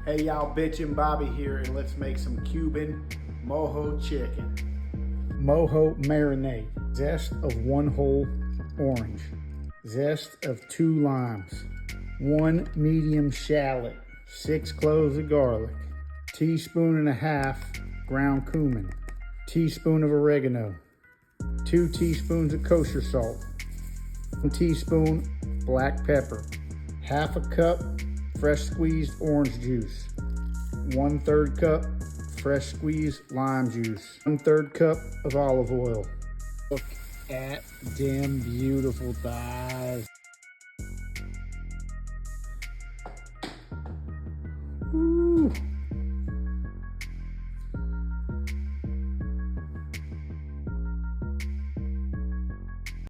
Hey y'all, bitchin' Bobby here, and let's make some Cuban Mojo chicken. Mojo marinade, zest of 1 whole orange, zest of 2 limes, 1 medium shallot, 6 cloves of garlic, 1.5 teaspoons ground cumin, teaspoon of oregano, 2 teaspoons of kosher salt, 1 teaspoon black pepper, 1/2 cup fresh squeezed orange juice, 1/3 cup fresh squeezed lime juice, 1/3 cup of olive oil. Look at them beautiful thighs.